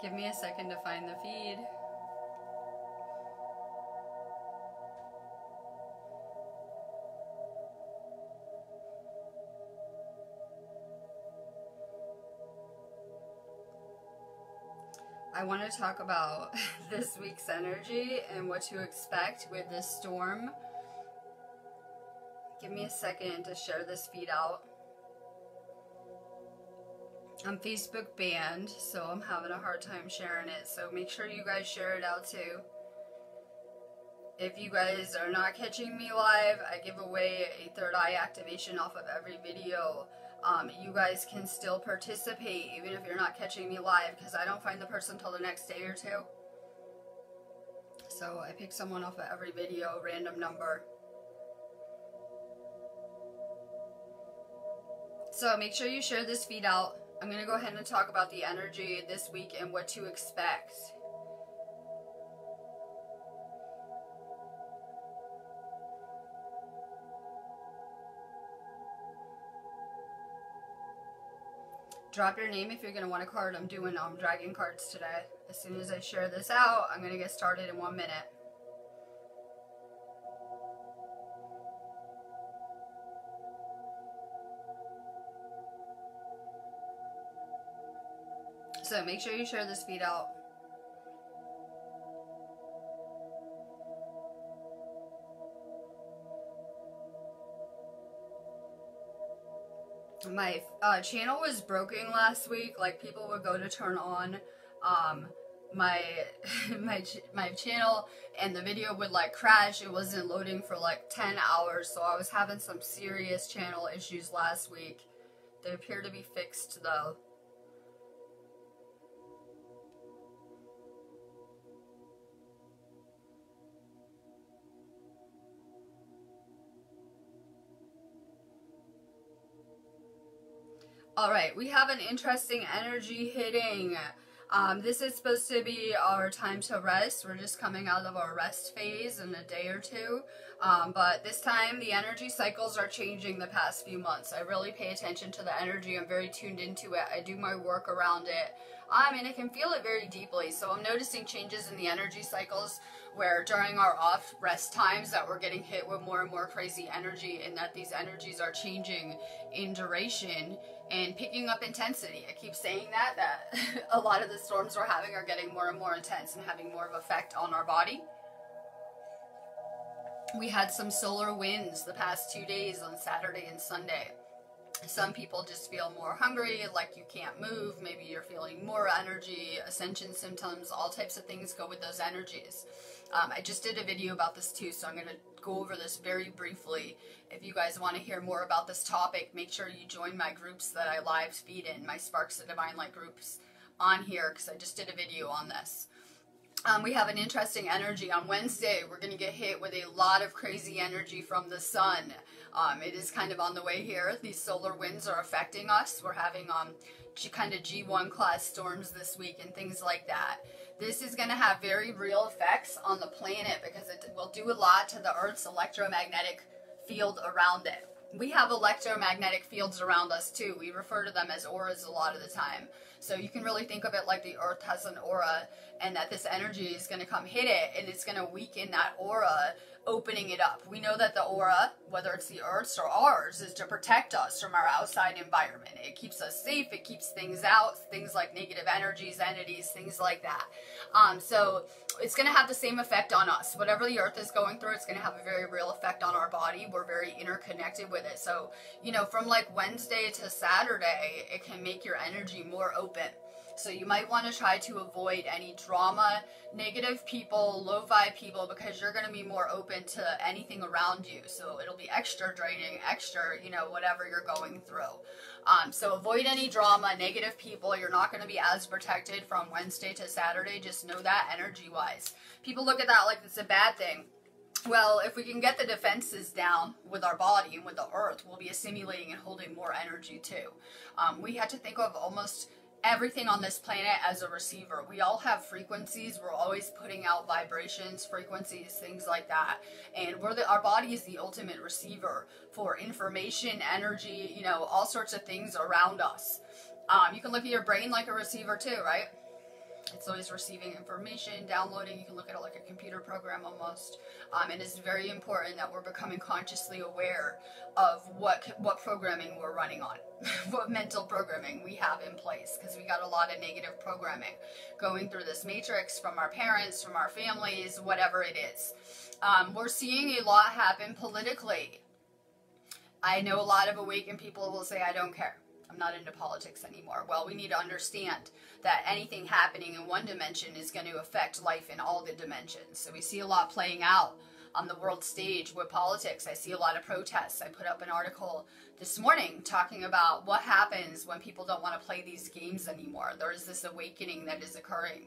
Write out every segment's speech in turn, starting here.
Give me a second to find the feed. I want to talk about this week's energy and what to expect with this storm. Give me a second to share this feed out. I'm Facebook banned, so I'm having a hard time sharing it, so make sure you guys share it out too. If you guys are not catching me live, I give away a third eye activation off of every video. You guys can still participate even if you're not catching me live, because I don't find the person until the next day or two. So I pick someone off of every video, random number. So make sure you share this feed out. I'm going to go ahead and talk about the energy this week and what to expect. Drop your name if you're going to want a card. I'm doing dragon cards today. As soon as I share this out, I'm going to get started in 1 minute. So make sure you share this feed out. My channel was broken last week. Like, people would go to turn on my my channel and the video would like crash. It wasn't loading for like 10 hours, so I was having some serious channel issues last week. They appear to be fixed though. Alright, we have an interesting energy hitting. This is supposed to be our time to rest. We're just coming out of our rest phase in a day or two. But this time the energy cycles are changing the past few months. I really pay attention to the energy. I'm very tuned into it. I do my work around it. And I can feel it very deeply. So I'm noticing changes in the energy cycles where during our off rest times that we're getting hit with more and more crazy energy, and that these energies are changing in duration and picking up intensity. I keep saying that a lot of the storms we're having are getting more and more intense and having more of an effect on our body. We had some solar winds the past 2 days on Saturday and Sunday. Some people just feel more hungry, like you can't move. Maybe you're feeling more energy, ascension symptoms, all types of things go with those energies. I just did a video about this too, so I'm going to go over this very briefly. If you guys want to hear more about this topic, make sure you join my groups that I live feed in, my Sparks of Divine Light groups on here, because I just did a video on this. We have an interesting energy on Wednesday. We're going to get hit with a lot of crazy energy from the sun. It is kind of on the way here. These solar winds are affecting us. We're having kind of G1 class storms this week and things like that. This is going to have very real effects on the planet because it will do a lot to the Earth's electromagnetic field around it. We have electromagnetic fields around us too. We refer to them as auras a lot of the time. So you can really think of it like the Earth has an aura, and that this energy is going to come hit it and it's going to weaken that aura, opening it up. We know that the aura, whether it's the Earth's or ours, is to protect us from our outside environment. It keeps us safe. It keeps things out, things like negative energies, entities, things like that. So it's going to have the same effect on us. Whatever the Earth is going through, it's going to have a very real effect on our body. We're very interconnected with it. So, you know, from like Wednesday to Saturday, it can make your energy more open. So you might want to try to avoid any drama, negative people, low vibe people, because you're going to be more open to anything around you. So it'll be extra draining, extra, you know, whatever you're going through. So avoid any drama, negative people. You're not going to be as protected from Wednesday to Saturday. Just know that energy-wise. People look at that like it's a bad thing. Well, if we can get the defenses down with our body and with the Earth, we'll be assimilating and holding more energy too. We had to think of almost everything on this planet as a receiver. We all have frequencies. We're always putting out vibrations, frequencies, things like that. And our body is the ultimate receiver for information, energy, you know, all sorts of things around us. You can look at your brain like a receiver too, right? It's always receiving information, downloading. You can look at it like a computer program almost. And it's very important that we're becoming consciously aware of what programming we're running on, what mental programming we have in place, because we got a lot of negative programming going through this matrix from our parents, from our families, whatever it is. We're seeing a lot happen politically. I know a lot of awakened people will say, I don't care. I'm not into politics anymore. Well, we need to understand that anything happening in one dimension is going to affect life in all the dimensions. So we see a lot playing out on the world stage with politics. I see a lot of protests. I put up an article this morning talking about what happens when people don't want to play these games anymore. There is this awakening that is occurring.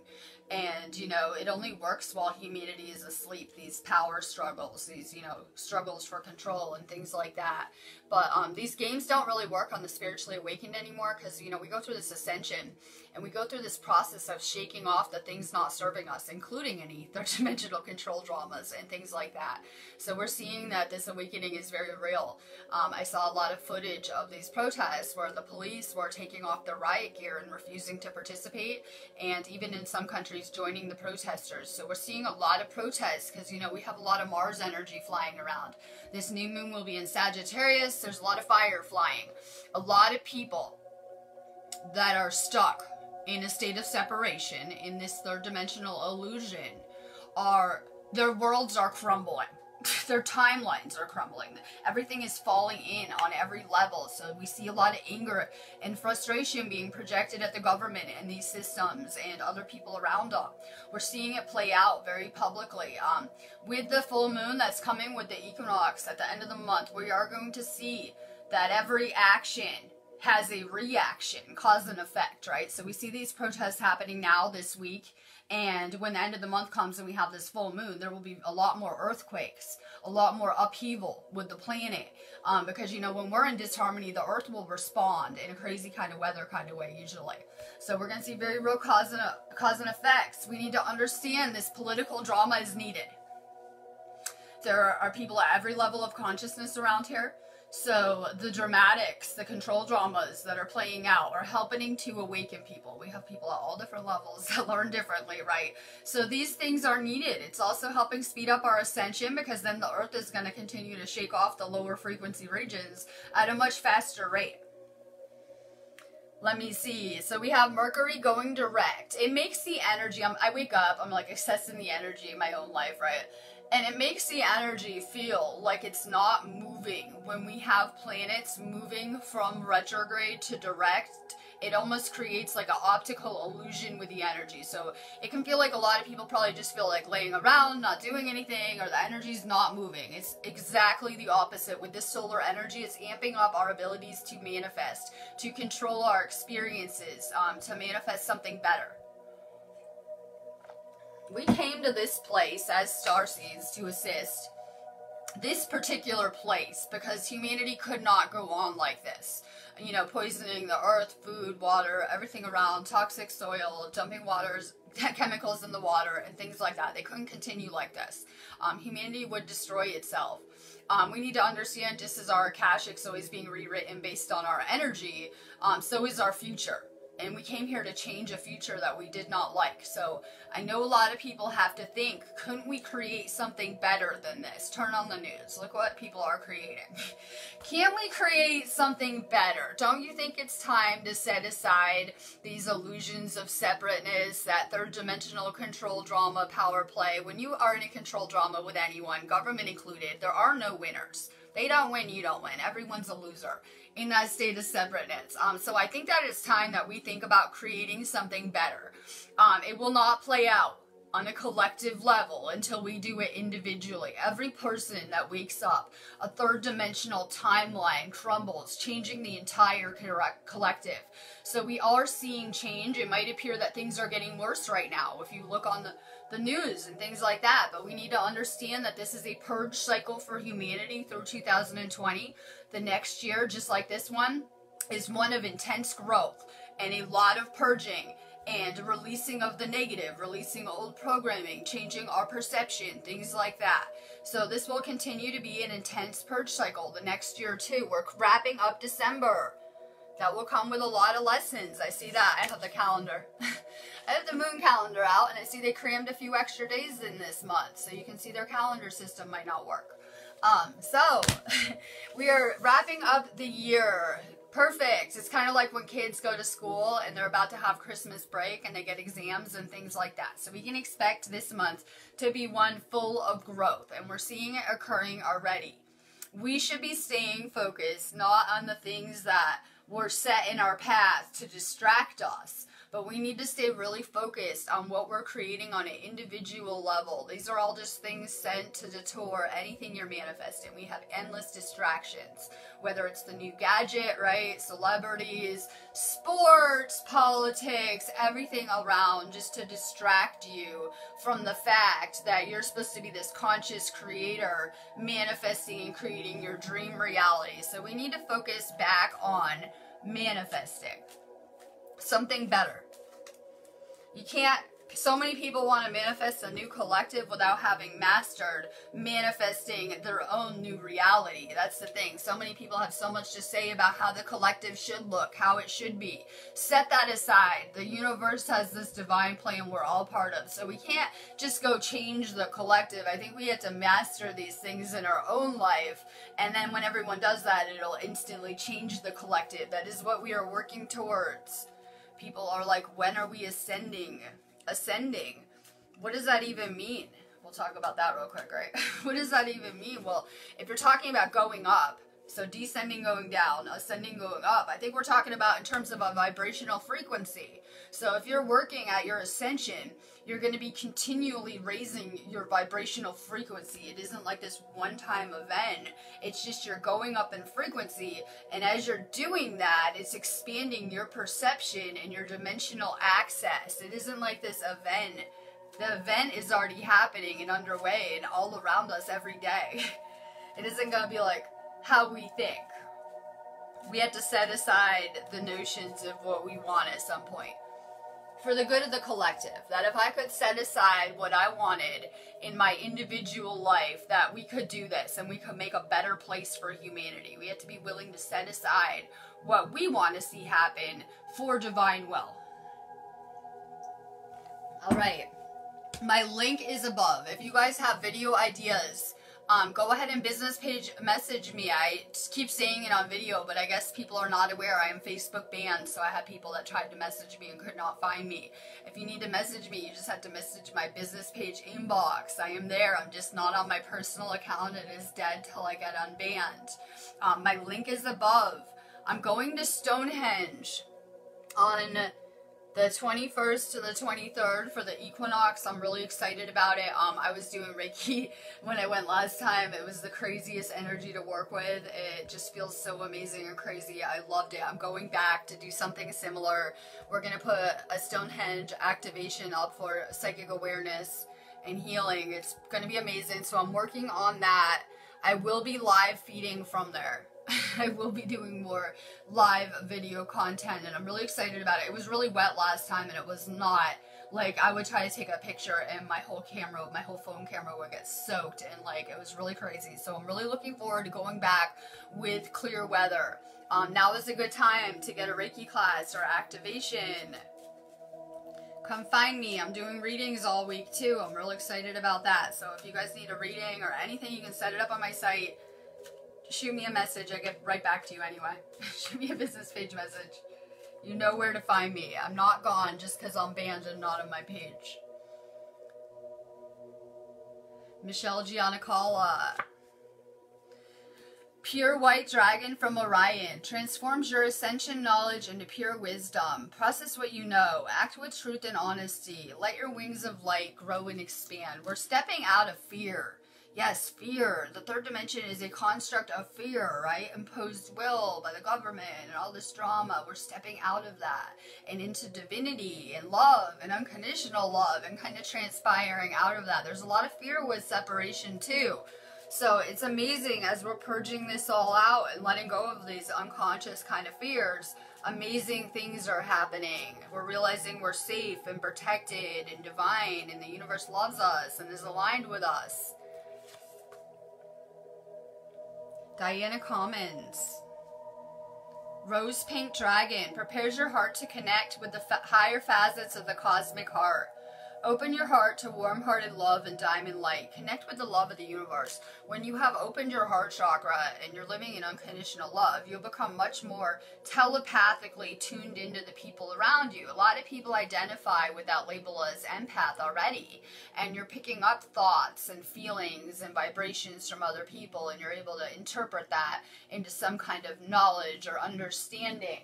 And, you know, it only works while humanity is asleep. These power struggles, these, you know, struggles for control and things like that. But these games don't really work on the spiritually awakened anymore because, you know, we go through this ascension and we go through this process of shaking off the things not serving us, including any third dimensional control dramas and things like that. So we're seeing that this awakening is very real. I saw a lot of footage of these protests where the police were taking off their riot gear and refusing to participate, and even in some countries joining the protesters. So we're seeing a lot of protests because, you know, we have a lot of Mars energy flying around. This new moon will be in Sagittarius. There's a lot of fire flying. A lot of people that are stuck in a state of separation in this third dimensional illusion their worlds are crumbling. Their timelines are crumbling. Everything is falling in on every level. So we see a lot of anger and frustration being projected at the government and these systems and other people around them. We're seeing it play out very publicly. With the full moon that's coming with the equinox at the end of the month, we are going to see that every action has a reaction, cause and effect, right? So we see these protests happening now this week. And when the end of the month comes and we have this full moon, there will be a lot more earthquakes, a lot more upheaval with the planet. Because, you know, when we're in disharmony, the earth will respond in a crazy kind of weather kind of way, usually. So we're going to see very real cause and effects. We need to understand this political drama is needed. There are people at every level of consciousness around here. So the dramatics, the control dramas that are playing out are helping to awaken people. We have people at all different levels that learn differently, right? So these things are needed. It's also helping speed up our ascension because then the earth is going to continue to shake off the lower frequency regions at a much faster rate. Let me see. So we have Mercury going direct. It makes the energy, I wake up, I'm like accessing the energy in my own life, right? And it makes the energy feel like it's not moving. When we have planets moving from retrograde to direct, it almost creates like an optical illusion with the energy. So it can feel like a lot of people probably just feel like laying around, not doing anything, or the energy's not moving. It's exactly the opposite. With this solar energy, it's amping up our abilities to manifest, to control our experiences, to manifest something better. We came to this place as starseeds to assist this particular place because humanity could not go on like this. You know, poisoning the earth, food, water, everything around, toxic soil, dumping chemicals in the water, and things like that. They couldn't continue like this. Humanity would destroy itself. We need to understand, just as our Akashic is always being rewritten based on our energy, so is our future. And we came here to change a future that we did not like. So I know a lot of people have to think, couldn't we create something better than this? Turn on the news. Look what people are creating. Can't we create something better? Don't you think it's time to set aside these illusions of separateness, that third dimensional control drama, power play? When you are in a control drama with anyone, government included, there are no winners. They don't win, you don't win. Everyone's a loser in that state of separateness. So I think that it's time that we think about creating something better. It will not play out on a collective level until we do it individually. Every person that wakes up, a third dimensional timeline crumbles, changing the entire collective. So we are seeing change. It might appear that things are getting worse right now if you look on the news and things like that, but we need to understand that this is a purge cycle for humanity through 2020. The next year, just like this one, is one of intense growth and a lot of purging and releasing of the negative, releasing old programming, changing our perception, things like that. So this will continue to be an intense purge cycle the next year too. We're wrapping up December. That will come with a lot of lessons. I see that. I have the calendar. I have the moon calendar out, and I see they crammed a few extra days in this month, so you can see their calendar system might not work. So we are wrapping up the year. Perfect. It's kind of like when kids go to school and they're about to have Christmas break and they get exams and things like that. So we can expect this month to be one full of growth, and we're seeing it occurring already. We should be staying focused, not on the things that were set in our path to distract us, but we need to stay really focused on what we're creating on an individual level. These are all just things sent to detour anything you're manifesting. We have endless distractions, whether it's the new gadget, right? Celebrities, sports, politics, everything around just to distract you from the fact that you're supposed to be this conscious creator manifesting and creating your dream reality. So we need to focus back on manifesting something better. You can't, so many people want to manifest a new collective without having mastered manifesting their own new reality. That's the thing. So many people have so much to say about how the collective should look, how it should be. Set that aside. The universe has this divine plan we're all part of. So we can't just go change the collective. I think we have to master these things in our own life. And then when everyone does that, it'll instantly change the collective. That is what we are working towards. People are like, when are we ascending? Ascending. What does that even mean? We'll talk about that real quick, right? What does that even mean? Well, if you're talking about going up, so descending going down, ascending going up, I think we're talking about in terms of a vibrational frequency. So if you're working at your ascension, you're going to be continually raising your vibrational frequency. It isn't like this one-time event. It's just you're going up in frequency, and as you're doing that, it's expanding your perception and your dimensional access. It isn't like this event. The event is already happening and underway and all around us every day. It isn't going to be like how we think. We have to set aside the notions of what we want at some point for the good of the collective. That if I could set aside what I wanted in my individual life, that we could do this and we could make a better place for humanity. We have to be willing to set aside what we want to see happen for divine will. All right. My link is above. If you guys have video ideas, go ahead and business page message me. I just keep saying it on video, but I guess people are not aware I am Facebook banned, so I had people that tried to message me and could not find me. If you need to message me, you just have to message my business page inbox. I am there. I'm just not on my personal account. It is dead till I get unbanned. My link is above. I'm going to Stonehenge on the 21st to the 23rd for the equinox. I'm really excited about it. I was doing Reiki when I went last time. It was the craziest energy to work with. It just feels so amazing and crazy. I loved it. I'm going back to do something similar. We're going to put a Stonehenge activation up for psychic awareness and healing. It's going to be amazing. So I'm working on that. I will be live feeding from there. I will be doing more live video content, and I'm really excited about it. It was really wet last time, and it was not like I would try to take a picture and my whole phone camera would get soaked, and like it was really crazy. So I'm really looking forward to going back with clear weather. Now is a good time to get a Reiki class or activation. Come find me. I'm doing readings all week too. I'm really excited about that. So if you guys need a reading or anything, you can set it up on my site. Shoot me a message. I get right back to you anyway. Shoot me a business page message. You know where to find me. I'm not gone just because I'm banned and not on my page. Michelle Giannicola. Pure white dragon from Orion. Transforms your ascension knowledge into pure wisdom. Process what you know. Act with truth and honesty. Let your wings of light grow and expand. We're stepping out of fear. Yes, fear. The third dimension is a construct of fear, right? Imposed will by the government and all this drama. We're stepping out of that and into divinity and love and unconditional love and kind of transpiring out of that. There's a lot of fear with separation too. So it's amazing as we're purging this all out and letting go of these unconscious kind of fears. Amazing things are happening. We're realizing we're safe and protected and divine, and the universe loves us and is aligned with us. Diana Commons. Rose pink dragon prepares your heart to connect with the higher facets of the cosmic heart. Open your heart to warm-hearted love and diamond light. Connect with the love of the universe. When you have opened your heart chakra and you're living in unconditional love, you'll become much more telepathically tuned into the people around you. A lot of people identify with that label as empath already, and you're picking up thoughts and feelings and vibrations from other people, and you're able to interpret that into some kind of knowledge or understanding.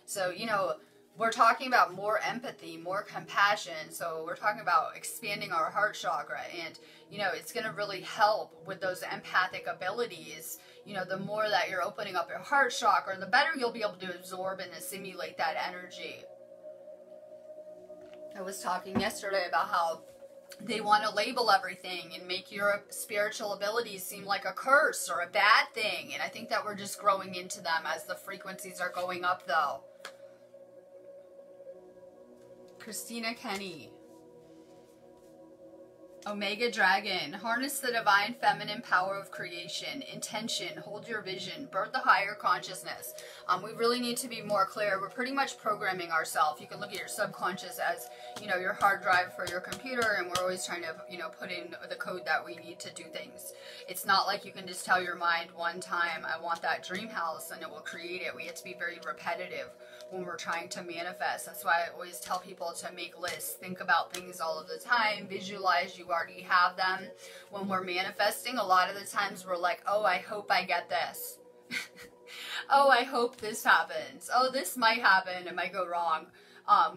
So, you know, we're talking about more empathy, more compassion. So we're talking about expanding our heart chakra, and, you know, it's going to really help with those empathic abilities. You know, the more that you're opening up your heart chakra, the better you'll be able to absorb and assimilate that energy. I was talking yesterday about how they want to label everything and make your spiritual abilities seem like a curse or a bad thing. And I think that we're just growing into them as the frequencies are going up, though. Christina Kenny. Omega Dragon. Harness the divine feminine power of creation. Intention. Hold your vision. Birth the higher consciousness. We really need to be more clear. We're pretty much programming ourselves. You can look at your subconscious as, you know, your hard drive for your computer, and we're always trying to, you know, put in the code that we need to do things. It's not like you can just tell your mind one time, I want that dream house, and it will create it. We have to be very repetitive when we're trying to manifest. That's why I always tell people to make lists, think about things all of the time, visualize you already have them. When we're manifesting, a lot of the times we're like, oh, I hope I get this. Oh, I hope this happens. Oh, this might happen. It might go wrong.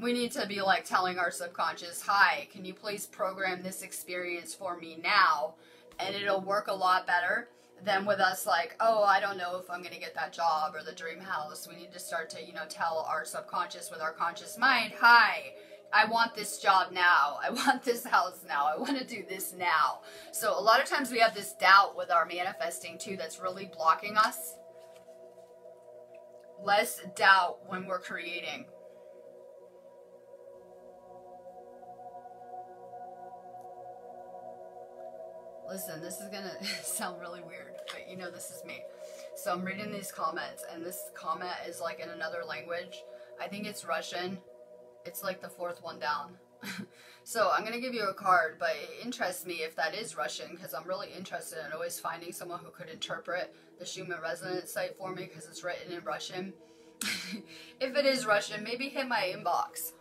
We need to be like telling our subconscious, hi, can you please program this experience for me now? And it'll work a lot better than with us like, oh, I don't know if I'm going to get that job or the dream house. We need to start to, you know, tell our subconscious with our conscious mind, hi, I want this job now. I want this house now. I want to do this now. So a lot of times we have this doubt with our manifesting too that's really blocking us. Less doubt when we're creating. Listen, this is gonna sound really weird, but you know this is me. So I'm reading these comments, and this comment is like in another language. I think it's Russian. It's like the fourth one down. So I'm gonna give you a card, but it interests me if that is Russian, because I'm really interested in always finding someone who could interpret the Schumann resonance site for me, because it's written in Russian. If it is Russian, maybe hit my inbox.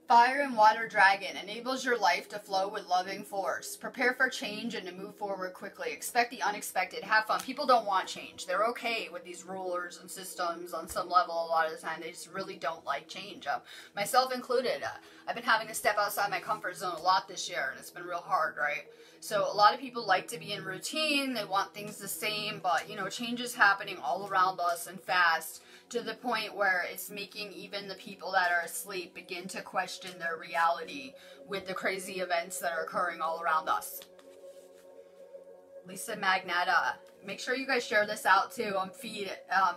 Fire and Water Dragon enables your life to flow with loving force. Prepare for change and to move forward quickly. Expect the unexpected. Have fun. People don't want change. They're okay with these rulers and systems on some level a lot of the time. They just really don't like change. Myself included. I've been having to step outside my comfort zone a lot this year, and it's been real hard, right? So a lot of people like to be in routine. They want things the same, but, you know, change is happening all around us and fast, to the point where it's making even the people that are asleep begin to question their reality with the crazy events that are occurring all around us. Lisa Magneta. Make sure you guys share this out too on feed.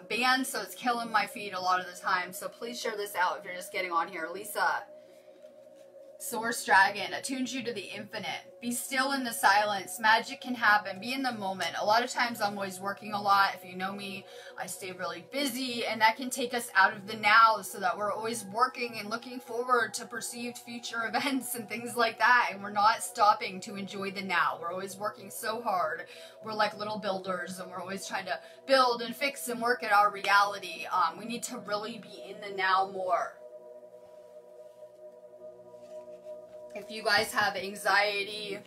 Banned, so it's killing my feed a lot of the time. So please share this out if you're just getting on here. Lisa. Source Dragon attunes you to the infinite. Be still in the silence. Magic can happen. Be in the moment. A lot of times I'm always working a lot. If you know me, I stay really busy, and that can take us out of the now, so that we're always working and looking forward to perceived future events and things like that, and we're not stopping to enjoy the now. We're always working so hard. We're like little builders, and we're always trying to build and fix and work at our reality. We need to really be in the now more. If you guys have anxiety,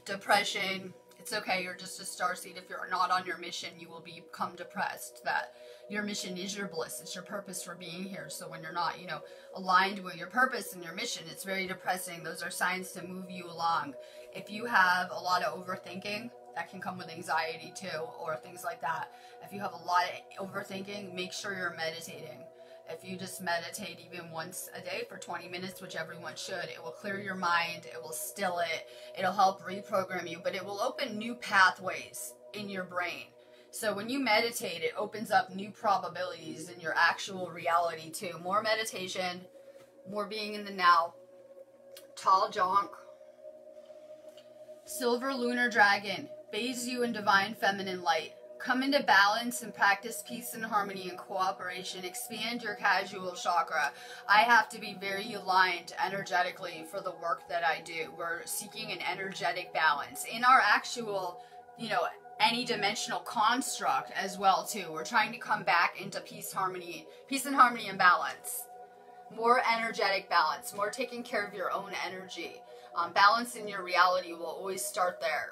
depression, it's okay. You're just a starseed. If you're not on your mission, you will become depressed. That your mission is your bliss. It's your purpose for being here. So when you're not, you know, aligned with your purpose and your mission, it's very depressing. Those are signs to move you along. If you have a lot of overthinking, that can come with anxiety too, or things like that. If you have a lot of overthinking, make sure you're meditating. If you just meditate even once a day for 20 minutes, which everyone should, it will clear your mind, it will still it, it'll help reprogram you, but it will open new pathways in your brain. So when you meditate, it opens up new probabilities in your actual reality too. More meditation, more being in the now. Tall Jonk. Silver Lunar Dragon bathes you in divine feminine light. Come into balance and practice peace and harmony and cooperation. Expand your casual chakra. I have to be very aligned energetically for the work that I do. We're seeking an energetic balance in our actual, you know, any dimensional construct as well too. We're trying to come back into peace and harmony and balance. More energetic balance, more taking care of your own energy. Balance in your reality will always start there.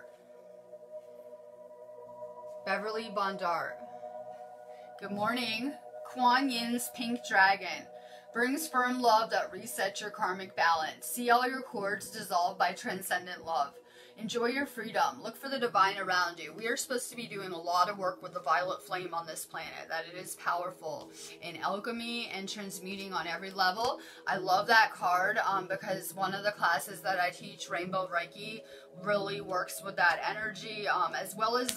Beverly Bondar. Good morning. Kuan Yin's pink dragon brings firm love that resets your karmic balance. See all your cords dissolve by transcendent love. Enjoy your freedom. Look for the divine around you. We are supposed to be doing a lot of work with the violet flame on this planet, that it is powerful in alchemy and transmuting on every level. I love that card because one of the classes that I teach, Rainbow Reiki, really works with that energy, as well as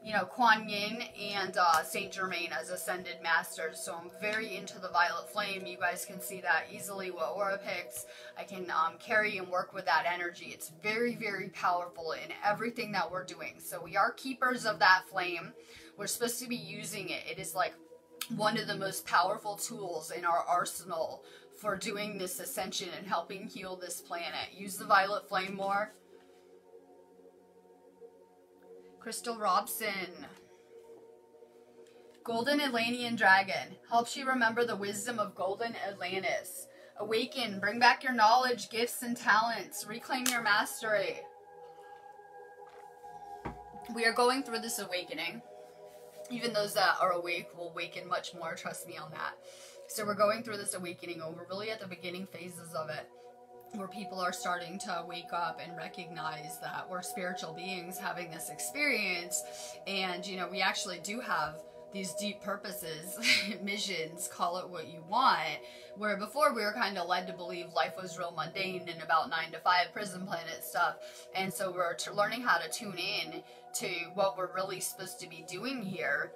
you know, Kuan Yin and Saint Germain as ascended masters. So I'm very into the violet flame. You guys can see that easily with aura picks. I can carry and work with that energy. It's very, very powerful in everything that we're doing. So we are keepers of that flame. We're supposed to be using it. It is like one of the most powerful tools in our arsenal for doing this ascension and helping heal this planet. Use the violet flame more. Crystal Robson. Golden Atlantean Dragon helps you remember the wisdom of Golden Atlantis. Awaken, bring back your knowledge, gifts, and talents. Reclaim your mastery. We are going through this awakening. Even those that are awake will awaken much more, trust me on that. So we're going through this awakening, and we're really at the beginning phases of it, where people are starting to wake up and recognize that we're spiritual beings having this experience. And, you know, we actually do have these deep purposes, missions, call it what you want, where before we were kind of led to believe life was real mundane and about 9 to 5 prison planet stuff. And so we're learning how to tune in to what we're really supposed to be doing here.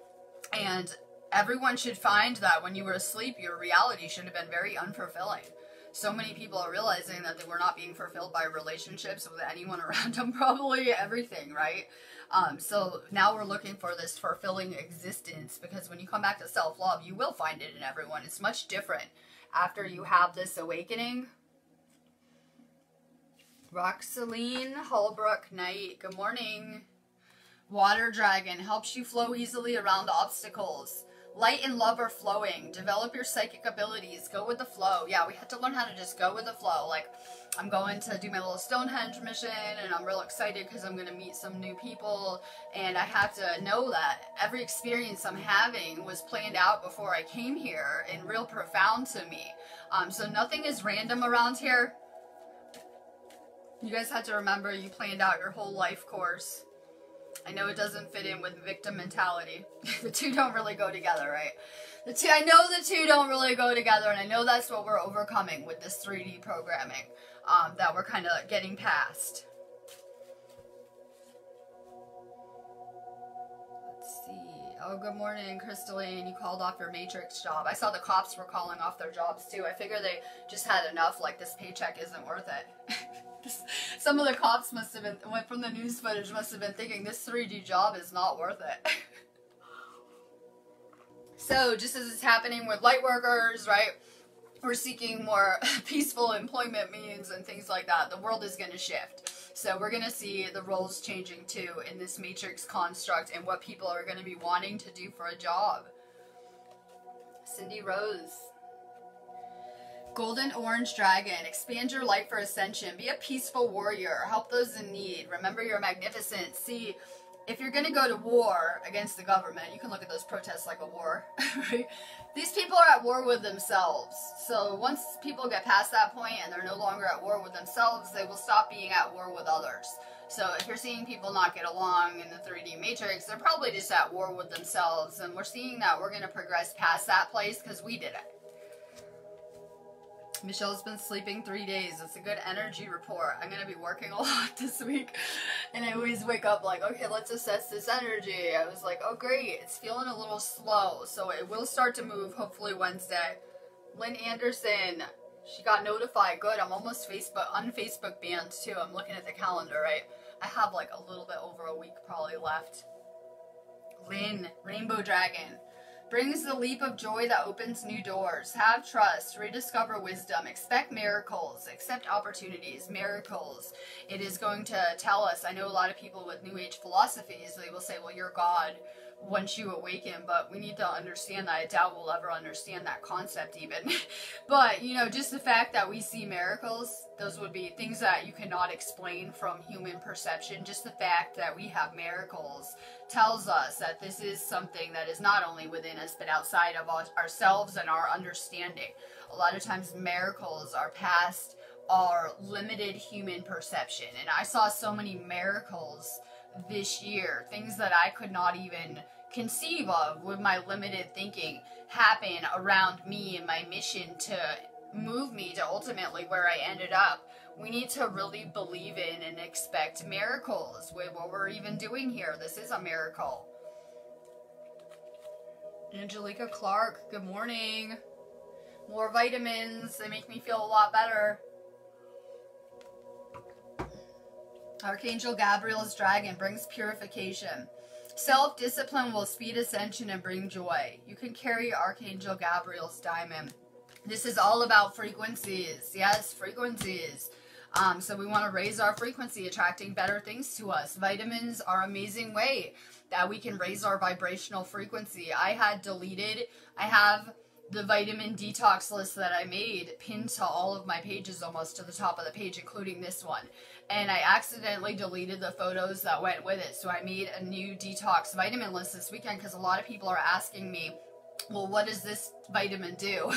And everyone should find that when you were asleep, your reality should have been very unfulfilling. So many people are realizing that they were not being fulfilled by relationships with anyone around them, probably everything, right? So now we're looking for this fulfilling existence, because when you come back to self-love, you will find it in everyone. It's much different after you have this awakening. Roxaline Holbrook Knight, good morning. Water Dragon helps you flow easily around obstacles. Light and love are flowing. Develop your psychic abilities. Go with the flow. Yeah, we have to learn how to just go with the flow. Like, I'm going to do my little Stonehenge mission, and I'm real excited because I'm going to meet some new people. And I have to know that every experience I'm having was planned out before I came here and real profound to me. So nothing is random around here. You guys have to remember you planned out your whole life course. I know it doesn't fit in with victim mentality. The two don't really go together, right? I know the two don't really go together, and I know that's what we're overcoming with this 3D programming that we're kind of getting past. Let's see. Oh, good morning, Crystalline. You called off your Matrix job. I saw the cops were calling off their jobs, too. I figure they just had enough, like this paycheck isn't worth it. Some of the cops must have been, from the news footage, must have been thinking this 3D job is not worth it. So, just as it's happening with light workers, right, we're seeking more peaceful employment means and things like that. The world is going to shift. So we're going to see the roles changing too in this matrix construct and what people are going to be wanting to do for a job. Cindy Rose. Golden Orange Dragon, expand your light for ascension. Be a peaceful warrior. Help those in need. Remember you're magnificent. See, if you're going to go to war against the government, you can look at those protests like a war, right? These people are at war with themselves. So once people get past that point and they're no longer at war with themselves, they will stop being at war with others. So if you're seeing people not get along in the 3D matrix, they're probably just at war with themselves. And we're seeing that we're going to progress past that place because we did it. Michelle's been sleeping 3 days. It's a good energy report. I'm going to be working a lot this week. And I always wake up like, okay, let's assess this energy. I was like, oh great, it's feeling a little slow. So it will start to move hopefully Wednesday. Lynn Anderson, she got notified. Good, I'm almost Facebook banned too. I'm looking at the calendar, right? I have like a little bit over a week probably left. Lynn, Rainbow Dragon. Brings the leap of joy that opens new doors. Have trust, rediscover wisdom, expect miracles, accept opportunities, miracles. It is going to tell us, I know a lot of people with New Age philosophies, they will say, well, you're God once you awaken, but we need to understand that. I doubt we'll ever understand that concept even. But, you know, just the fact that we see miracles, those would be things that you cannot explain from human perception. Just the fact that we have miracles tells us that this is something that is not only within us, but outside of ourselves and our understanding. A lot of times miracles are past our limited human perception. And I saw so many miracles this year, things that I could not even conceive of with my limited thinking happen around me and my mission to move me to ultimately where I ended up. We need to really believe in and expect miracles with what we're even doing here. This is a miracle. Angelica Clark, good morning. More vitamins, they make me feel a lot better. Archangel Gabriel's dragon brings purification. Self-discipline will speed ascension and bring joy. You can carry Archangel Gabriel's diamond. This is all about frequencies. Yes, frequencies. So we want to raise our frequency, attracting better things to us. Vitamins are an amazing way that we can raise our vibrational frequency. I have the vitamin detox list that I made pinned to all of my pages, almost to the top of the page, including this one. And I accidentally deleted the photos that went with it. So I made a new detox vitamin list this weekend because a lot of people are asking me, well, what does this vitamin do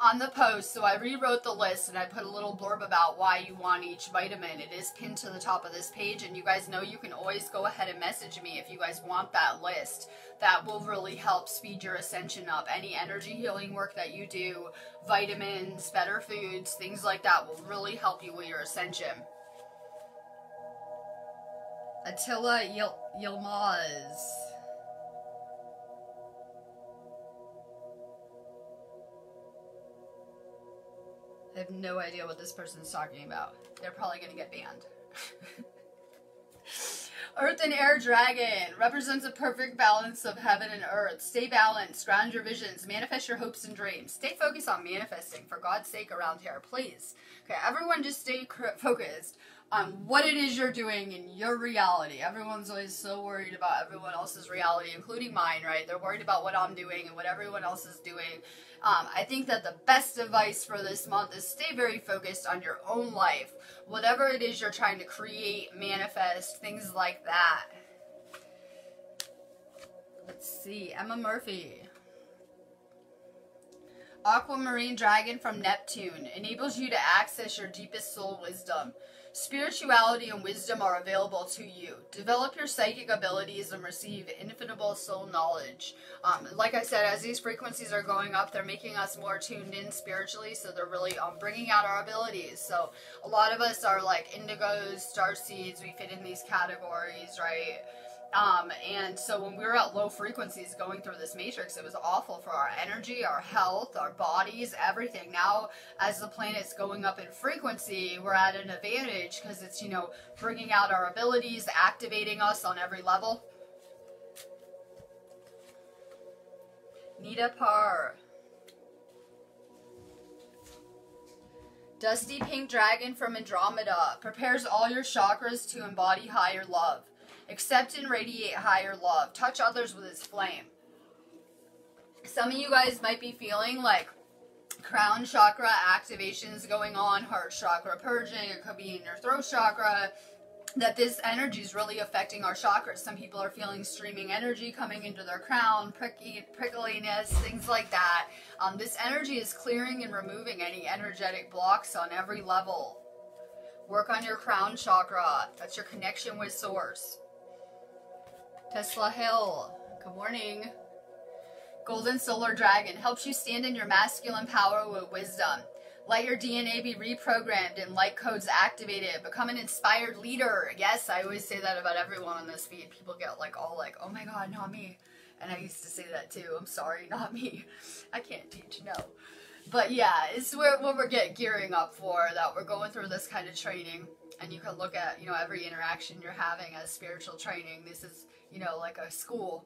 on the post? So I rewrote the list and I put a little blurb about why you want each vitamin. It is pinned to the top of this page, and you guys know you can always go ahead and message me if you guys want that list. That will really help speed your ascension up. Any energy healing work that you do, vitamins, better foods, things like that will really help you with your ascension. Attila Yilmaz. I have no idea what this person's talking about. They're probably going to get banned. Earth and Air Dragon represents a perfect balance of heaven and earth. Stay balanced, ground your visions, manifest your hopes and dreams. Stay focused on manifesting, for God's sake, around here, please. Okay, everyone just stay focused on what it is you're doing in your reality. Everyone's always so worried about everyone else's reality, including mine, right? They're worried about what I'm doing and what everyone else is doing. I think that the best advice for this month is stay very focused on your own life. Whatever it is you're trying to create, manifest, things like that. Let's see. Emma Murphy. Aquamarine Dragon from Neptune enables you to access your deepest soul wisdom. Spirituality and wisdom are available to you. Develop your psychic abilities and receive infinite soul knowledge. Like I said, as these frequencies are going up, they're making us more tuned in spiritually, so they're really bringing out our abilities. So a lot of us are like indigos, starseeds, we fit in these categories, right? And so when we were at low frequencies going through this matrix, it was awful for our energy, our health, our bodies, everything. Now, as the planet's going up in frequency, we're at an advantage because it's, you know, bringing out our abilities, activating us on every level. Nita Parr. Dusty Pink Dragon from Andromeda prepares all your chakras to embody higher love. Accept and radiate higher love. Touch others with its flame. Some of you guys might be feeling like crown chakra activations going on, heart chakra purging, it could be in your throat chakra, that this energy is really affecting our chakras. Some people are feeling streaming energy coming into their crown, prickliness, things like that. This energy is clearing and removing any energetic blocks on every level. Work on your crown chakra. That's your connection with source. Tesla Hill, good morning. Golden Solar Dragon helps you stand in your masculine power with wisdom. Let your DNA be reprogrammed and light codes activated. Become an inspired leader. Yes, I always say that about everyone on this feed. People get like all like, oh my God, not me. And I used to say that too. I'm sorry, not me. I can't teach, no. But yeah, it's what we're gearing up for, that we're going through this kind of training. And you can look at, you know, every interaction you're having as spiritual training. This is, you know, like a school.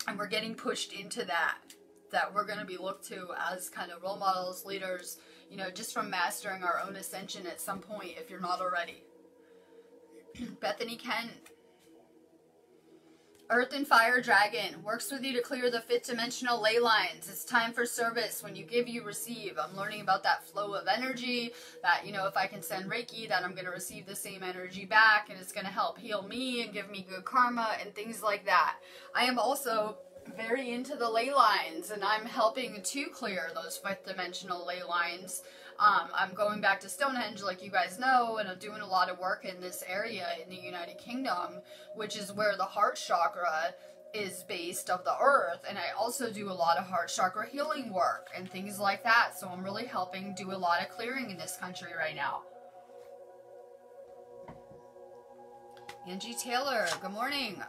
And we're getting pushed into that we're going to be looked to as kind of role models, leaders, you know, just from mastering our own ascension at some point if you're not already. Bethany Kent. Earth and Fire Dragon works with you to clear the fifth dimensional ley lines. It's time for service. When you give, you receive. I'm learning about that flow of energy, that, you know, if I can send Reiki, that I'm going to receive the same energy back, and it's going to help heal me and give me good karma and things like that. I am also very into the ley lines, and I'm helping to clear those fifth dimensional ley lines. I'm going back to Stonehenge, like you guys know, and I'm doing a lot of work in this area in the United Kingdom, which is where the heart chakra is based of the earth. And I also do a lot of heart chakra healing work and things like that. So I'm really helping do a lot of clearing in this country right now. Angie Taylor, good morning.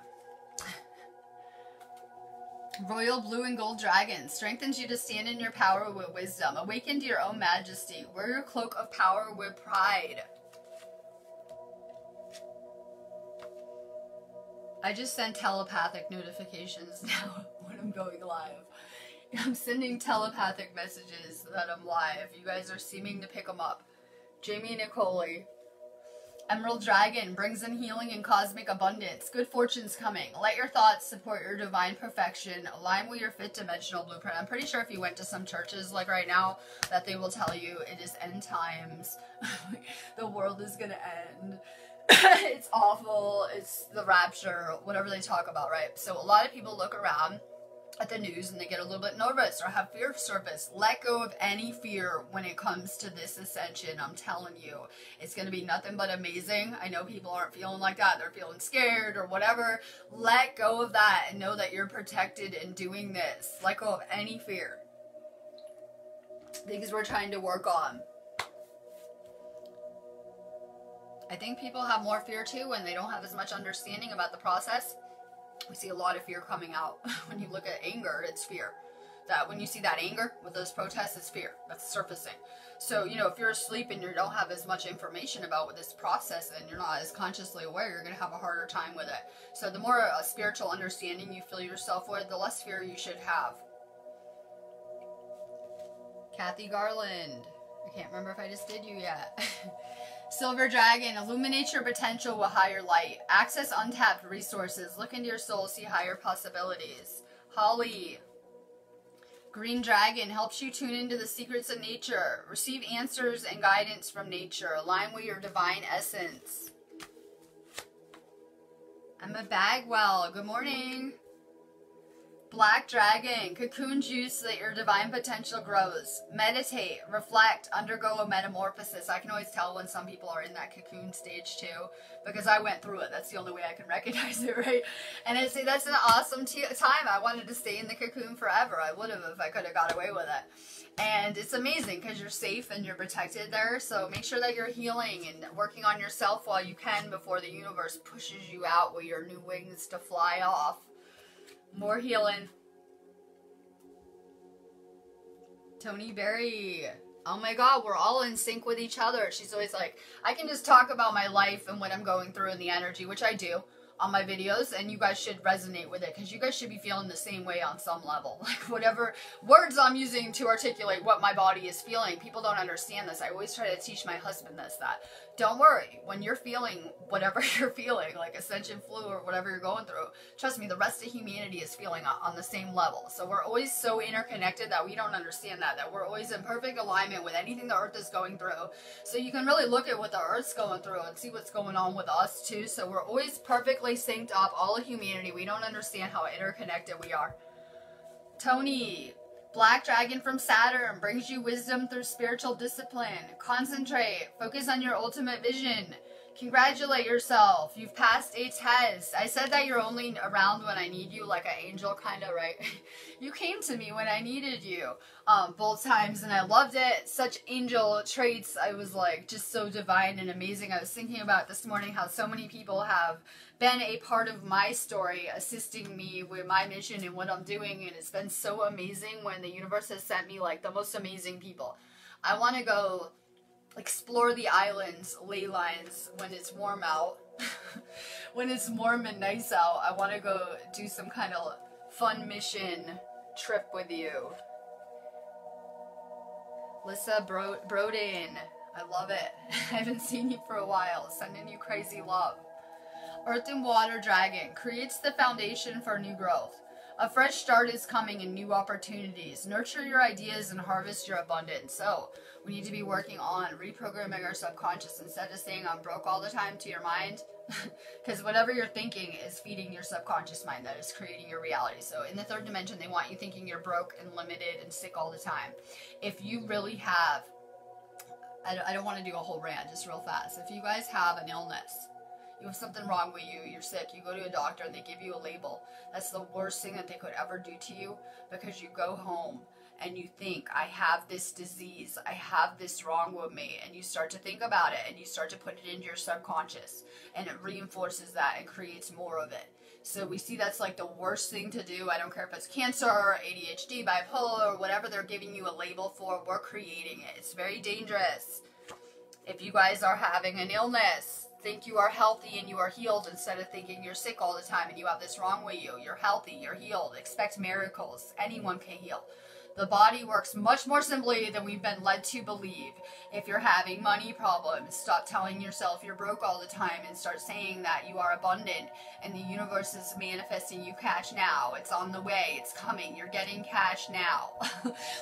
Royal Blue and Gold Dragon strengthens you to stand in your power with wisdom. Awaken to your own majesty. Wear your cloak of power with pride. I just send telepathic notifications now when I'm going live. I'm sending telepathic messages that I'm live. You guys are seeming to pick them up. Jamie Nicole. Emerald Dragon brings in healing and cosmic abundance. Good fortune's coming. Let your thoughts support your divine perfection. Align with your fifth dimensional blueprint. I'm pretty sure if you went to some churches like right now that they will tell you it is end times. The world is gonna end. It's awful. It's the rapture. Whatever they talk about, right? So a lot of people look around at the news and they get a little bit nervous or have fear surface. Let go of any fear when it comes to this ascension. I'm telling you, it's going to be nothing but amazing. I know people aren't feeling like that. They're feeling scared or whatever. Let go of that and know that you're protected in doing this. Let go of any fear. Things we're trying to work on. I think people have more fear too when they don't have as much understanding about the process. We see a lot of fear coming out. When you look at anger, it's fear. That when you see that anger with those protests, it's fear. That's surfacing. So, you know, if you're asleep and you don't have as much information about this process and you're not as consciously aware, you're going to have a harder time with it. So the more spiritual understanding you fill yourself with, the less fear you should have. Kathy Garland. I can't remember if I just did you yet. Silver Dragon, illuminate your potential with higher light. Access untapped resources. Look into your soul, see higher possibilities. Holly. Green Dragon helps you tune into the secrets of nature. Receive answers and guidance from nature. Align with your divine essence. Emma Bagwell, good morning. Black Dragon, cocoon juice so that your divine potential grows. Meditate, reflect, undergo a metamorphosis. I can always tell when some people are in that cocoon stage too, because I went through it. That's the only way I can recognize it, right? And that's an awesome time. I wanted to stay in the cocoon forever. I would have if I could have got away with it. And it's amazing because you're safe and you're protected there. So make sure that you're healing and working on yourself while you can before the universe pushes you out with your new wings to fly off. More healing. Tony Berry. Oh my God, we're all in sync with each other. She's always like, I can just talk about my life and what I'm going through in the energy, which I do on my videos, and you guys should resonate with it because you guys should be feeling the same way on some level. Like whatever words I'm using to articulate what my body is feeling, people don't understand this. I always try to teach my husband that don't worry, when you're feeling whatever you're feeling, like Ascension flu or whatever you're going through, trust me, the rest of humanity is feeling on the same level. So we're always so interconnected that we don't understand that we're always in perfect alignment with anything the earth is going through. So you can really look at what the earth's going through and see what's going on with us too. So we're always perfectly synced up, all of humanity. We don't understand how interconnected we are. Tony, Black Dragon from Saturn brings you wisdom through spiritual discipline. Concentrate. Focus on your ultimate vision. Congratulate yourself. You've passed a test. I said that you're only around when I need you, like an angel kind of, right? You came to me when I needed you both times, and I loved it. Such angel traits. I was like just so divine and amazing. I was thinking about this morning how so many people have been a part of my story, assisting me with my mission and what I'm doing, and it's been so amazing when the universe has sent me like the most amazing people. I want to go explore the islands, ley lines, when it's warm out. When it's warm and nice out, I want to go do some kind of fun mission trip with you. Lissa Broden, I love it. I haven't seen you for a while. Sending you crazy love. Earth and Water Dragon creates the foundation for new growth. A fresh start is coming and new opportunities. Nurture your ideas and harvest your abundance. So, we need to be working on reprogramming our subconscious instead of saying I'm broke all the time to your mind. Because whatever you're thinking is feeding your subconscious mind that is creating your reality. So in the third dimension, they want you thinking you're broke and limited and sick all the time. If you really have, I don't want to do a whole rant, just real fast. If you guys have an illness, you have something wrong with you, you're sick, you go to a doctor and they give you a label. That's the worst thing that they could ever do to you, because you go home and you think, I have this disease, I have this wrong with me, and you start to think about it and you start to put it into your subconscious, and it reinforces that and creates more of it. So we see that's like the worst thing to do. I don't care if it's cancer or ADHD, bipolar, or whatever they're giving you a label for, we're creating it. It's very dangerous. If you guys are having an illness, think you are healthy and you are healed instead of thinking you're sick all the time and you have this wrong with you. You're healthy, you're healed. Expect miracles. Anyone can heal. The body works much more simply than we've been led to believe. If you're having money problems, stop telling yourself you're broke all the time and start saying that you are abundant and the universe is manifesting you cash now. It's on the way. It's coming. You're getting cash now.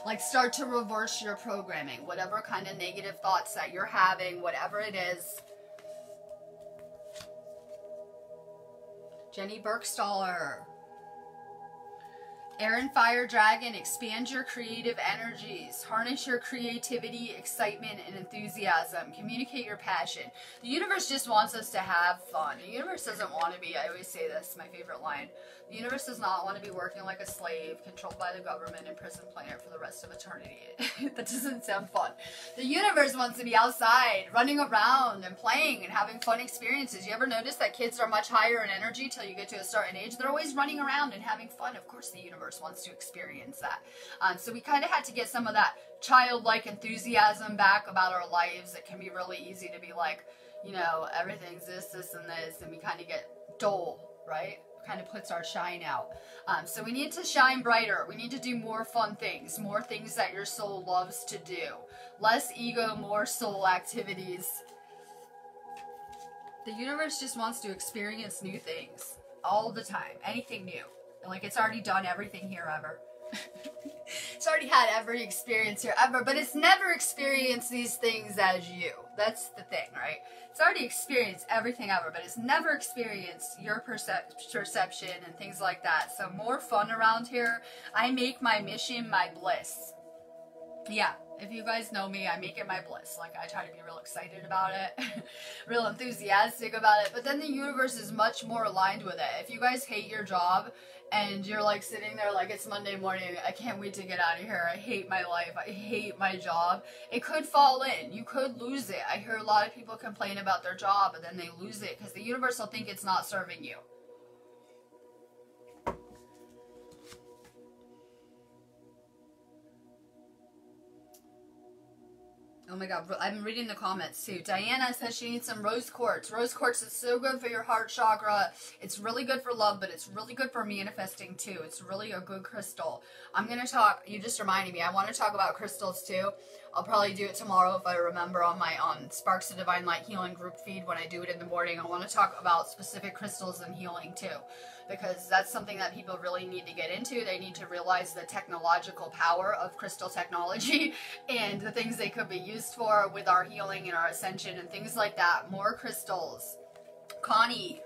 Like, start to reverse your programming. Whatever kind of negative thoughts that you're having, whatever it is. Jenny Burkstaller. Aaron Fire Dragon, expand your creative energies. Harness your creativity, excitement, and enthusiasm. Communicate your passion. The universe just wants us to have fun. The universe doesn't want to be, I always say this, my favorite line, the universe does not want to be working like a slave, controlled by the government and prison planet for the rest of eternity. That doesn't sound fun. The universe wants to be outside, running around and playing and having fun experiences. You ever notice that kids are much higher in energy till you get to a certain age? They're always running around and having fun. Of course the universe wants to experience that. So we kind of had to get some of that childlike enthusiasm back about our lives. It can be really easy to be like, you know, everything's this, this, and this, and we kind of get dull, right? Kind of puts our shine out. So we need to shine brighter. We need to do more fun things, more things that your soul loves to do. Less ego, more soul activities. The universe just wants to experience new things all the time. Anything new. Like, it's already done everything here ever. It's already had every experience here ever, but it's never experienced these things as you. That's the thing, right? It's already experienced everything ever, but it's never experienced your perception and things like that. So more fun around here. I make my mission my bliss. Yeah, if you guys know me, I make it my bliss. Like, I try to be real excited about it, real enthusiastic about it, but then the universe is much more aligned with it. If you guys hate your job and you're like sitting there like it's Monday morning, I can't wait to get out of here, I hate my life, I hate my job, it could fall in. You could lose it. I hear a lot of people complain about their job and then they lose it because the universe will think it's not serving you. Oh my god, I'm reading the comments too. Diana says she needs some rose quartz. Rose quartz is so good for your heart chakra. It's really good for love, but it's really good for manifesting too. It's really a good crystal. I'm going to talk, you just reminded me, I want to talk about crystals too. I'll probably do it tomorrow if I remember on my Sparks of Divine Light Healing group feed when I do it in the morning. I want to talk about specific crystals and healing too, because that's something that people really need to get into. They need to realize the technological power of crystal technology and the things they could be used for with our healing and our ascension and things like that. More crystals. Connie.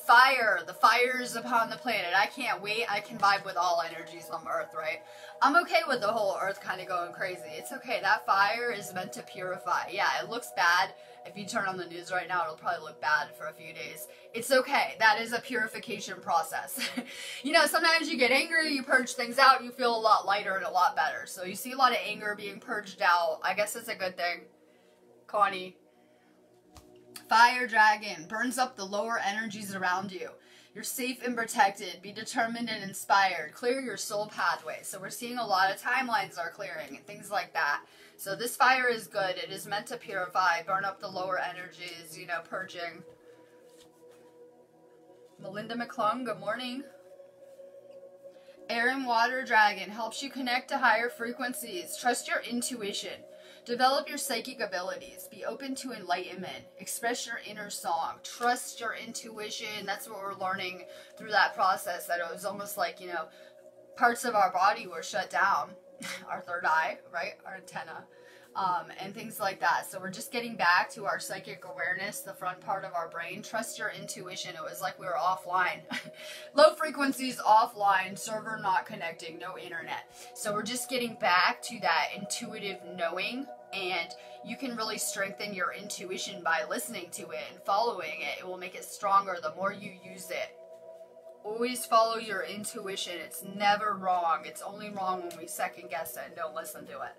Fire. The fires upon the planet. I can't wait. I can vibe with all energies on Earth, right? I'm okay with the whole Earth kind of going crazy. It's okay. That fire is meant to purify. Yeah, it looks bad. If you turn on the news right now, it'll probably look bad for a few days. It's okay. That is a purification process. You know, sometimes you get angry, you purge things out, you feel a lot lighter and a lot better. So you see a lot of anger being purged out. I guess it's a good thing. Connie. Fire Dragon burns up the lower energies around you. You're safe and protected. Be determined and inspired. Clear your soul pathway. So we're seeing a lot of timelines are clearing and things like that. So this fire is good. It is meant to purify, burn up the lower energies, you know, purging. Melinda McClung, good morning. Air and water dragon helps you connect to higher frequencies. Trust your intuition. Develop your psychic abilities. Be open to enlightenment. Express your inner song. Trust your intuition. That's what we're learning through that process, that it was almost like, you know, parts of our body were shut down. Our third eye, right? Our antenna. And things like that. So we're just getting back to our psychic awareness, the front part of our brain. Trust your intuition. It was like we were offline. Low frequencies offline, server not connecting, no internet. So we're just getting back to that intuitive knowing, and you can really strengthen your intuition by listening to it and following it. It will make it stronger the more you use it. Always follow your intuition. It's never wrong. It's only wrong when we second guess it and don't listen to it.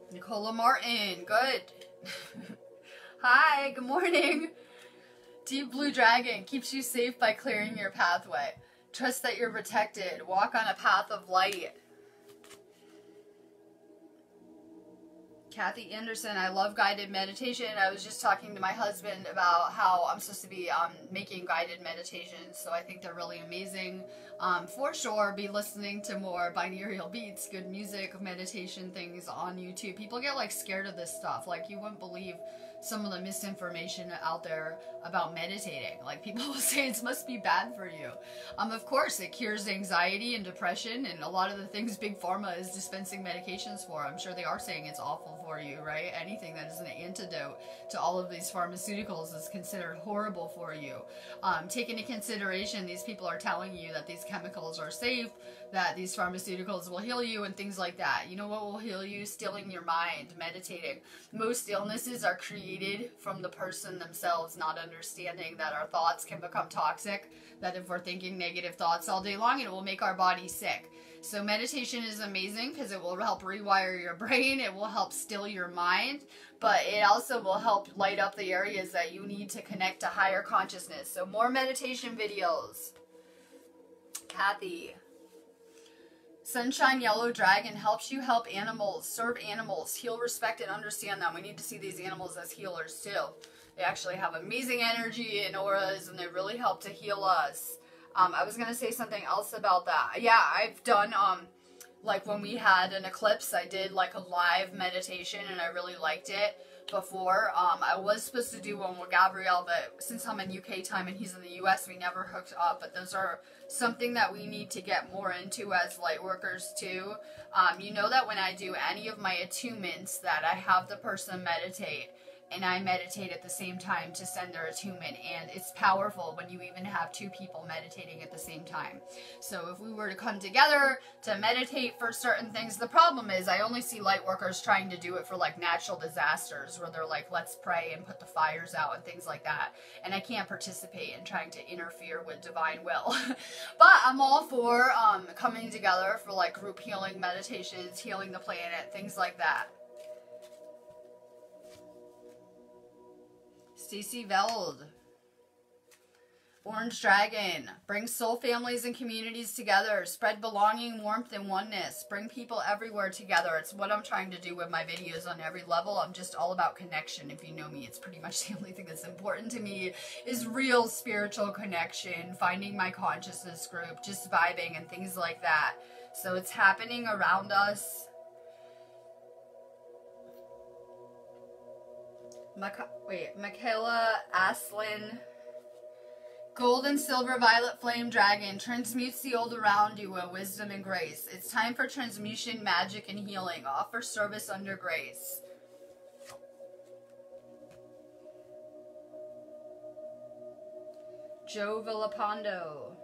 Nicola Martin, good. Hi, good morning. Deep Blue Dragon keeps you safe by clearing your pathway. Trust that you're protected. Walk on a path of light. Kathy Anderson, I love guided meditation. I was just talking to my husband about how I'm supposed to be making guided meditations, so I think they're really amazing. For sure, be listening to more binaural beats, good music, meditation things on YouTube. People get like scared of this stuff. Like, you wouldn't believe some of the misinformation out there about meditating. Like, people will say it must be bad for you. Of course, it cures anxiety and depression and a lot of the things Big Pharma is dispensing medications for. I'm sure they are saying it's awful for you, right? Anything that is an antidote to all of these pharmaceuticals is considered horrible for you. Take into consideration, these people are telling you that these chemicals are safe, that these pharmaceuticals will heal you and things like that. You know what will heal you? Stilling your mind, meditating. Most illnesses are created from the person themselves not understanding that our thoughts can become toxic, that if we're thinking negative thoughts all day long, it will make our body sick. So meditation is amazing because it will help rewire your brain, it will help still your mind, but it also will help light up the areas that you need to connect to higher consciousness. So more meditation videos. Kathy. Sunshine Yellow Dragon helps you help animals, serve animals, heal, respect, and understand them. We need to see these animals as healers too. They actually have amazing energy and auras, and they really help to heal us. I was going to say something else about that. Yeah, I've done, like when we had an eclipse, I did like a live meditation, and I really liked it before. I was supposed to do one with Gabrielle, but since I'm in UK time and he's in the US, we never hooked up. But those are something that we need to get more into as light workers too. You know that when I do any of my attunements, that I have the person meditate, and I meditate at the same time to send their attunement, and it's powerful when you even have two people meditating at the same time. So if we were to come together to meditate for certain things, the problem is I only see light workers trying to do it for like natural disasters where they're like, let's pray and put the fires out and things like that, and I can't participate in trying to interfere with divine will. But I'm all for coming together for like group healing meditations, healing the planet, things like that. Stacey Veld. Orange Dragon. Bring soul families and communities together. Spread belonging, warmth, and oneness. Bring people everywhere together. It's what I'm trying to do with my videos on every level. I'm just all about connection. If you know me, it's pretty much the only thing that's important to me is real spiritual connection, finding my consciousness group, just vibing and things like that. So it's happening around us. Michaela Aslin. Gold and silver violet flame dragon transmutes the old around you with wisdom and grace. It's time for transmutation, magic, and healing. Offer service under grace. Joe Villapando.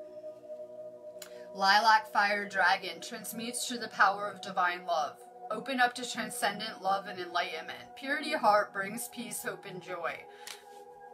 Lilac fire dragon transmutes through the power of divine love. Open up to transcendent love and enlightenment. Purity heart brings peace, hope, and joy.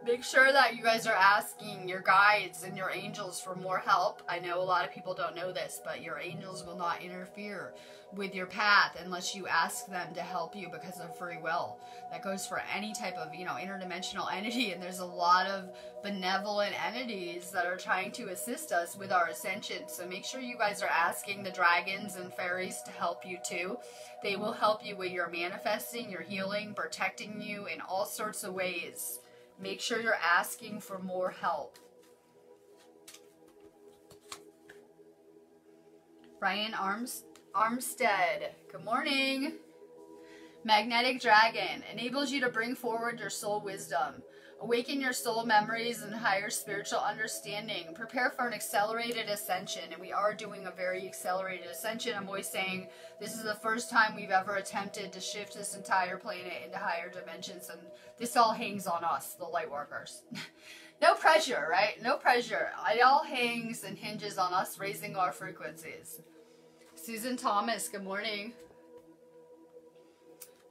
Make sure that you guys are asking your guides and your angels for more help. I know a lot of people don't know this, but your angels will not interfere with your path unless you ask them to help you because of free will. That goes for any type of, interdimensional entity, and there's a lot of benevolent entities that are trying to assist us with our ascension. So make sure you guys are asking the dragons and fairies to help you too. They will help you with your manifesting, your healing, protecting you in all sorts of ways. Make sure you're asking for more help. Ryan Armstead, good morning. Magnetic Dragon enables you to bring forward your soul wisdom. Awaken your soul memories and higher spiritual understanding. Prepare for an accelerated ascension. And we are doing a very accelerated ascension. I'm always saying this is the first time we've ever attempted to shift this entire planet into higher dimensions. And this all hangs on us, the light workers. No pressure, right? No pressure. It all hangs and hinges on us raising our frequencies. Susan Thomas, good morning.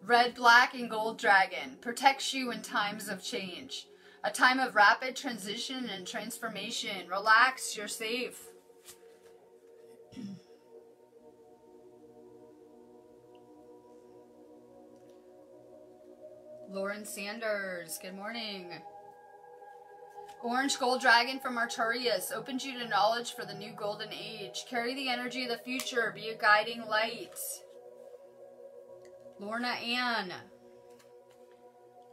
Red, Black, and Gold Dragon protects you in times of change. A time of rapid transition and transformation. Relax, you're safe. Lauren Sanders, good morning. Orange Gold Dragon from Arturius opens you to knowledge for the new golden age. Carry the energy of the future. Be a guiding light. Lorna Ann.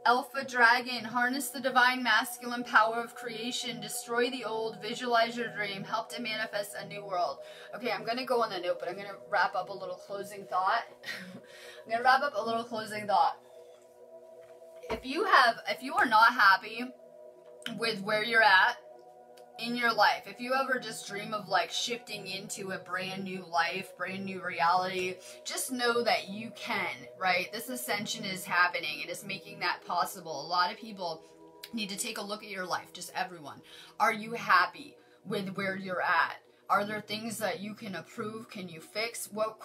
Alpha Dragon, harness the divine masculine power of creation, destroy the old, visualize your dream, help to manifest a new world. Okay, I'm going to go on the note, but I'm going to wrap up a little closing thought. If you are not happy with where you're at in your life, if you ever just dream of like shifting into a brand new life, brand new reality, just know that you can, right? This ascension is happening. It is making that possible. A lot of people need to take a look at your life, just everyone. Are you happy with where you're at? Are there things that you can improve? Can you fix? What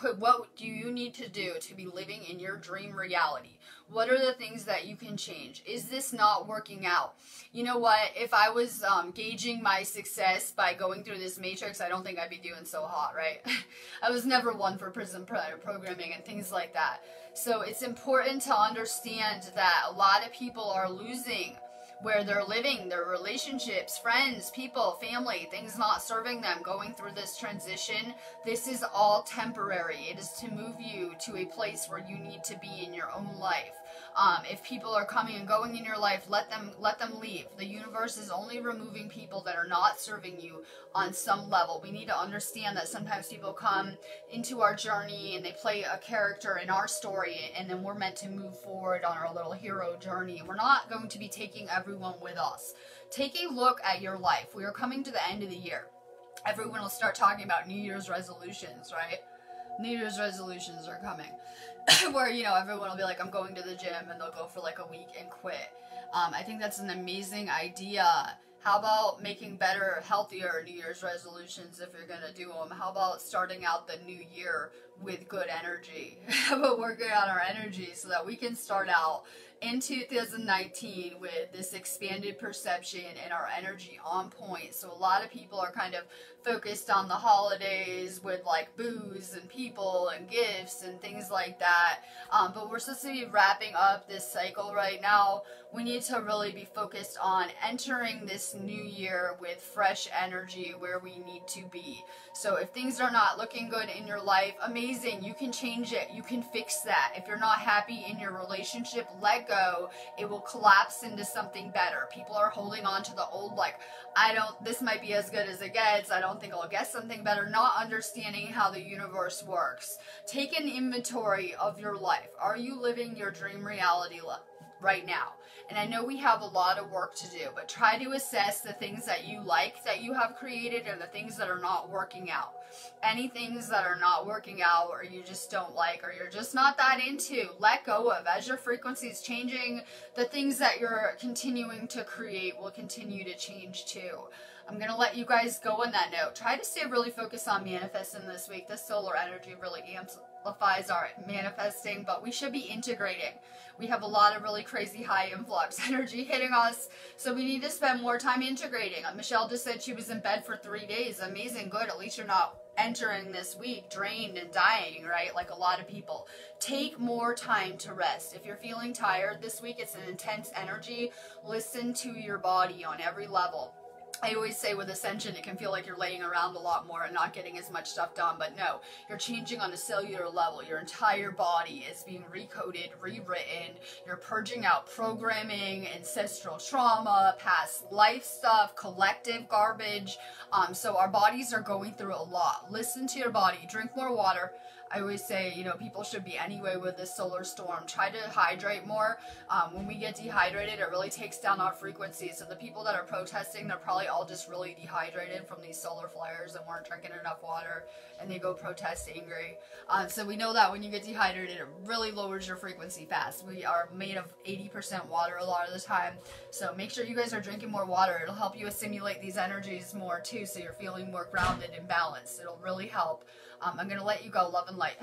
do you need to do to be living in your dream reality? What are the things that you can change? Is this not working out? You know what? If I was gauging my success by going through this matrix, I don't think I'd be doing so hot, right? I was never one for prison programming and things like that. So it's important to understand that a lot of people are losing where they're living, their relationships, friends, people, family, things not serving them, going through this transition. This is all temporary. It is to move you to a place where you need to be in your own life. If people are coming and going in your life, let them leave. The universe is only removing people that are not serving you on some level. We need to understand that sometimes people come into our journey and they play a character in our story, and then we're meant to move forward on our little hero journey. We're not going to be taking everyone with us. Take a look at your life. We are coming to the end of the year. Everyone will start talking about New Year's resolutions, right? New Year's resolutions are coming. Where, you know, everyone will be like, I'm going to the gym, and they'll go for like a week and quit. I think that's an amazing idea. How about making better, healthier New Year's resolutions if you're going to do them? How about starting out the new year with good energy? How about working on our energy so that we can start out in 2019 with this expanded perception and our energy on point? So a lot of people are kind of focused on the holidays with like booze and people and gifts and things like that. But we're supposed to be wrapping up this cycle right now. We need to really be focused on entering this new year with fresh energy where we need to be. So if things are not looking good in your life, amazing. You can change it. You can fix that. If you're not happy in your relationship, let go. It will collapse into something better. People are holding on to the old, like, this might be as good as it gets. I don't think I'll get something better. Not understanding how the universe works. Take an inventory of your life. Are you living your dream reality right now? And I know we have a lot of work to do, but try to assess the things that you like that you have created and the things that are not working out. Any things that are not working out or you just don't like or you're just not that into, let go of. As your frequency is changing, the things that you're continuing to create will continue to change too. I'm going to let you guys go on that note. Try to stay really focused on manifesting this week. The solar energy really amplifies our manifesting, but we should be integrating. We have a lot of really crazy high influx energy hitting us, so we need to spend more time integrating. Michelle just said she was in bed for 3 days. Amazing, good. At least you're not entering this week drained and dying, right? Like a lot of people. Take more time to rest. If you're feeling tired this week, it's an intense energy. Listen to your body on every level. I always say with Ascension, it can feel like you're laying around a lot more and not getting as much stuff done, but no, you're changing on a cellular level. Your entire body is being recoded, rewritten. You're purging out programming, ancestral trauma, past life stuff, collective garbage. So our bodies are going through a lot. Listen to your body, drink more water. I always say, you know, people should be anyway with this solar storm. Try to hydrate more. When we get dehydrated, it really takes down our frequency. So the people that are protesting, they're probably all just really dehydrated from these solar flares and weren't drinking enough water, and they go protest angry. So we know that when you get dehydrated, it really lowers your frequency fast. We are made of 80% water a lot of the time. So make sure you guys are drinking more water. It'll help you assimilate these energies more too, so you're feeling more grounded and balanced. It'll really help. I'm going to let you go. Love and light.